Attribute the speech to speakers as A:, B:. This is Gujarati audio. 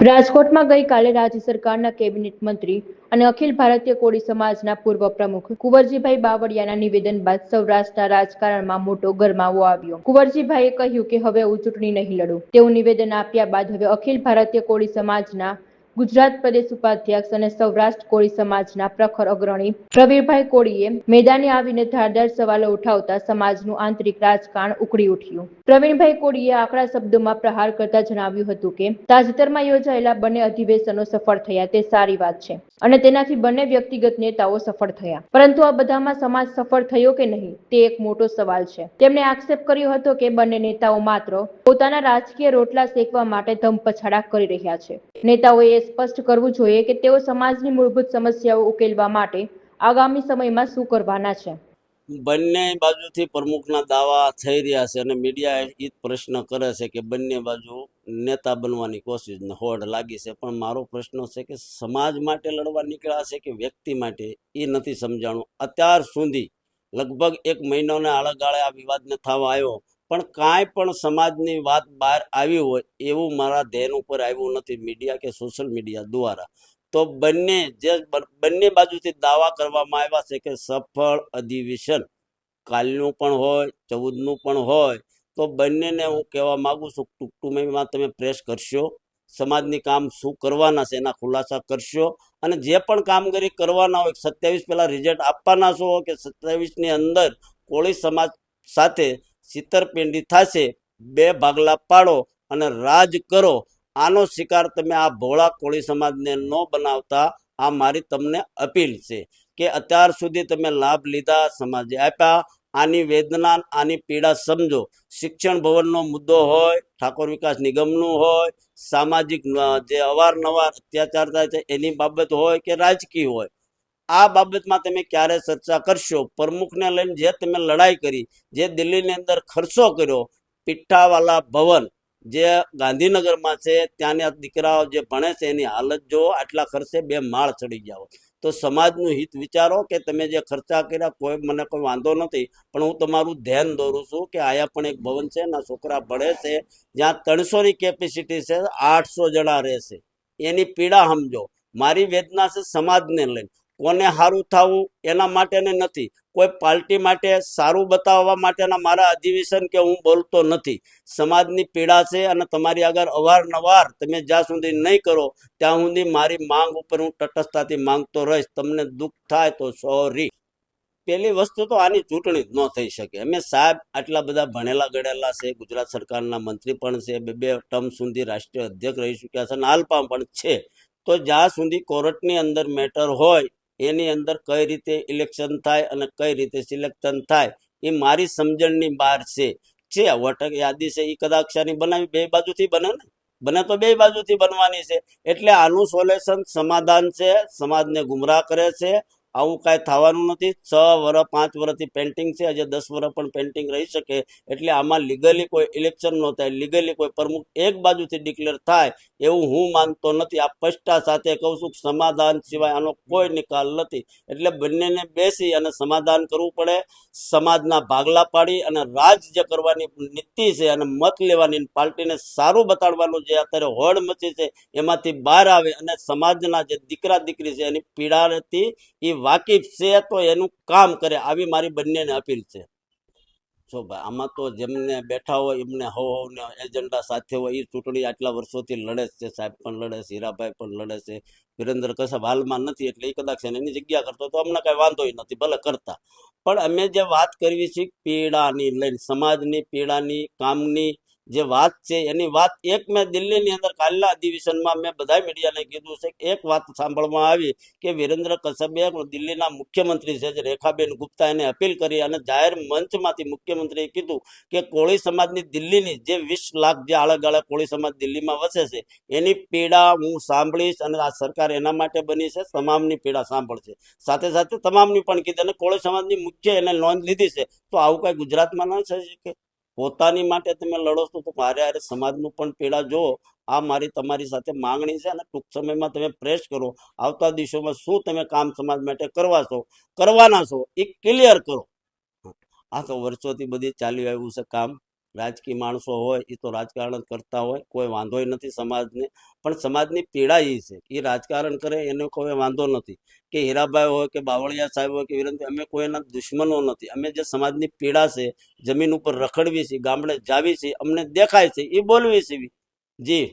A: રાજકોટમાં ગઈકાલે રાજ્ય સરકારના કેબિનેટ મંત્રી અને અખિલ ભારતીય કોળી સમાજના પૂર્વ પ્રમુખ કુંવરજીભાઈ બાવળિયાના નિવેદન બાદ સૌરાષ્ટ્રના રાજકારણમાં મોટો ગરમાવો આવ્યો। કુંવરજીભાઈએ કહ્યું કે હવે હું ચૂંટણી નહીં લડું। તેવું નિવેદન આપ્યા બાદ હવે અખિલ ભારતીય કોળી સમાજના ગુજરાત પ્રદેશ ઉપાધ્યક્ષ અને સૌરાષ્ટ્ર કોળી સમાજના પ્રખર અગ્રણી પ્રવીરભાઈ કોળીએ મેદાને આવીને ધારદાર સવાલો ઉઠાવતા સમાજનું આંતરિક રાજકારણ ઉકળી ઉઠ્યું। પ્રવીણભાઈ કોળીએ આકરા શબ્દોમાં પ્રહાર કરતા જણાવ્યું હતું કે તાજેતરમાં યોજાયેલા બંને અધિવેશનો સફળ થયા તે સારી વાત છે અને તેનાથી બંને વ્યક્તિગત નેતાઓ સફળ થયા, પરંતુ આ બધામાં સમાજ સફળ થયો કે નહીં તે એક મોટો સવાલ છે। તેમણે આક્ષેપ કર્યો હતો કે બંને નેતાઓ માત્ર પોતાના રાજકીય રોટલા શેકવા માટે ધમપછાડા કરી રહ્યા છે। નેતાઓએ એ સ્પષ્ટ કરવું જોઈએ કે તેઓ સમાજની મૂળભૂત સમસ્યાઓ ઉકેલવા માટે આગામી સમયમાં શું કરવાના છે।
B: બંને બાજુથી પ્રમુખના દાવા થઈ રહ્યા છે અને મીડિયા એ જ પ્રશ્ન કરે છે કે બંને બાજુ નેતા બનવાની કોશિશ ને હોડ લાગી છે, પણ મારો પ્રશ્ન છે કે સમાજ માટે લડવા નીકળ્યા છે કે વ્યક્તિ માટે, એ નથી સમજાણું। અત્યાર સુધી લગભગ 1 મહિનાને આળેગાળે આ વિવાદને થવા આવ્યો, પણ કાંઈ પણ સમાજની વાત બહાર આવી હોય એવું મારા ધ્યાન ઉપર આવ્યું નથી મીડિયા કે સોશિયલ મીડિયા દ્વારા। તો બંને બાજુથી દાવા કરવામાં આવ્યા છે કે સફળ અધિવેશન કાલનું પણ હોય 14નું પણ હોય, તો બંનેને હું કહેવા માંગુ છું ટૂંકમાં તમે પ્રેસ કરશો, સમાજની કામ શું કરવાના છે એના ખુલાસા કરશો અને જે પણ કામગીરી કરવાના હોય 27 પહેલા રિઝલ્ટ આપવાના છો કે 27ની અંદર કોળી સમાજ સાથે છેતરપિંડી થશે, 2 ભાગલા પાડો અને રાજ કરો। આનો શિકાર તમે આ ભોળા કોળી સમાજને ન બનાવતા આ મારી તમને અપીલ છે કે અત્યાર સુધી તમે લાભ લીધા, સમાજે આપ્યા, આની વેદના આની પીડા સમજો। શિક્ષણ ભવનનો મુદ્દો હોય, ઠાકોર વિકાસ નિગમનું હોય, સામાજિક જે અવારનવાર અત્યાચાર થાય છે એની બાબત હોય કે રાજકીય હોય, આ બાબતમાં તમે ક્યારે ચર્ચા કરશો? પ્રમુખને લઈને જે તમે લડાઈ કરી, જે દિલ્હીની અંદર ખર્ચો કર્યો, પીઠાવાલા ભવન જે ગાંધીનગરમાં છે ત્યાંના દીકરાઓ જે ભણે છે એની હાલત જો આટલા ખર્ચે 2 માળ ચડી ગયા હોય તો સમાજનું હિત વિચારો કે તમે જે ખર્ચા કર્યા મને કોઈ વાંધો નથી, પણ હું તમારું ધ્યાન દોરું છું કે આયા પણ એક ભવન છે ના છોકરા ભણે છે જ્યાં 300ની કેપેસિટી છે, 800 જણા રહેશે, એની પીડા સમજો। મારી વેદના છે સમાજને લઈને, કોને સારું થવું એના માટે નથી, કોઈ પાર્ટી માટે સારું બતાવવા માટેના મારા અધિવેશન કે હું બોલતો નથી। સમાજની પીડા છે અને તમારી આગળ અવારનવાર તમે જ્યાં સુધી નહીં કરો ત્યાં સુધી મારી માંગ ઉપર હું તટસ્થતાથી માંગતો રહીશ। તમને દુઃખ થાય તો સોરી। પહેલી વસ્તુ તો આની ચૂંટણી જ ન થઈ શકે। અમે સાહેબ આટલા બધા ભણેલા ગણેલા છે, ગુજરાત સરકારના મંત્રી પણ છે, 2 ટર્મ સુધી રાષ્ટ્રીય અધ્યક્ષ રહી ચૂક્યા છે અને હાલપા પણ છે, તો જ્યાં સુધી કોર્ટની અંદર મેટર હોય એની અંદર કઈ રીતે ઇલેક્શન થાય અને કઈ રીતે સિલેક્શન થાય એ મારી સમજણની બહાર છે। વોટર યાદી છે એ કદાચ બનાવી 2 બાજુથી બને તો 2 બાજુથી બનવાની છે, એટલે આનું સોલ્યુશન સમાધાન છે। સમાજને ગુમરાહ કરે છે, આવું કાંઈ થવાનું નથી। 6 વર્ષ 5 વર્ષથી પેન્ટિંગ છે, હજી 10 વર્ષ પણ પેન્ટિંગ રહી શકે, એટલે આમાં લીગલી કોઈ ઇલેક્શન ન થાય, લીગલી કોઈ પ્રમુખ એક બાજુથી ડિક્લેર થાય એવું હું માનતો નથી। આ સ્પષ્ટતા સાથે કહું છું, સમાધાન સિવાય આનો કોઈ નિકાલ નથી, એટલે બંનેને બેસી અને સમાધાન કરવું પડે। સમાજના ભાગલા પાડી અને રાજ જે કરવાની નીતિ છે અને મત લેવાની પાર્ટીને સારું બતાડવાનું જે અત્યારે હોડ મચી છે એમાંથી બહાર આવે અને સમાજના જે દીકરા દીકરી છે એની પીડાથી એ વાકેફ છે તો એનું કામ કરે, આવી મારી બંનેને અપીલ છે। જો ભાઈ આમાં તો જેમને બેઠા હોય એમને હવને એજન્ડા સાથે હોય એ ચૂંટણી આટલા વર્ષોથી લડે છે, સાહેબ પણ લડે છે, હીરાભાઈ પણ લડે છે, વિરેન્દ્ર કશ્યપ હાલમાં નથી એટલે એ કદાચ એની જગ્યા કરતો તો અમને કઈ વાંધો નથી, ભલે કરતા, પણ અમે જે વાત કરવી છે પીડાની લઈને, સમાજની પીડાની કામની જે વાત છે એની વાત મેં દિલ્હીની અંદર કાલના અધિવેશનમાં મેં બધા મીડિયાને કીધું છે, એક વાત સાંભળવામાં આવી કે વિરેન્દ્ર કશ્યપે દિલ્હીના મુખ્યમંત્રી છે જે રેખાબેન ગુપ્તા એને અપીલ કરી અને જાહેર મંચમાંથી મુખ્યમંત્રીએ કીધું કે કોળી સમાજની દિલ્હીની જે 20 લાખ જે આળેગાળે કોળી સમાજ દિલ્હીમાં વસે છે એની પીડા હું સાંભળીશ અને આ સરકાર એના માટે બની છે, તમામની પીડા સાંભળશે, સાથે સાથે તમામની પણ કીધી અને કોળી સમાજની મુખ્ય એને નોંધ લીધી છે। તો આવું કઈ ગુજરાતમાં ન થઈ શકે? પોતાની માટે તમે લડો છો તો મારે સમાજનું પણ પીડા જુઓ। આ મારી તમારી સાથે માંગણી છે અને ટૂંક સમયમાં તમે પ્રેસ કરો, આવતા દિવસોમાં શું તમે કામ સમાજ માટે કરવાના છો એ ક્લિયર કરો। આ તો વર્ષોથી બધી ચાલ્યું આવ્યું છે કામ, રાજકીય માણસો હોય એ તો રાજકારણ જ કરતા હોય, કોઈ વાંધોય નથી સમાજને, પણ સમાજની પીડા એ છે એ રાજકારણ કરે એનો કોઈ વાંધો નથી. કે હીરાભાઈ હોય કે બાવળિયા સાહેબ હોય કે વિરેન્દ્ર, અમે કોઈના દુશ્મનો નથી. અમે જે સમાજની પીડા છે, જમીન ઉપર રખડવી છે, ગામડે જાવી છે, અમને દેખાય છે એ બોલવી છે. જી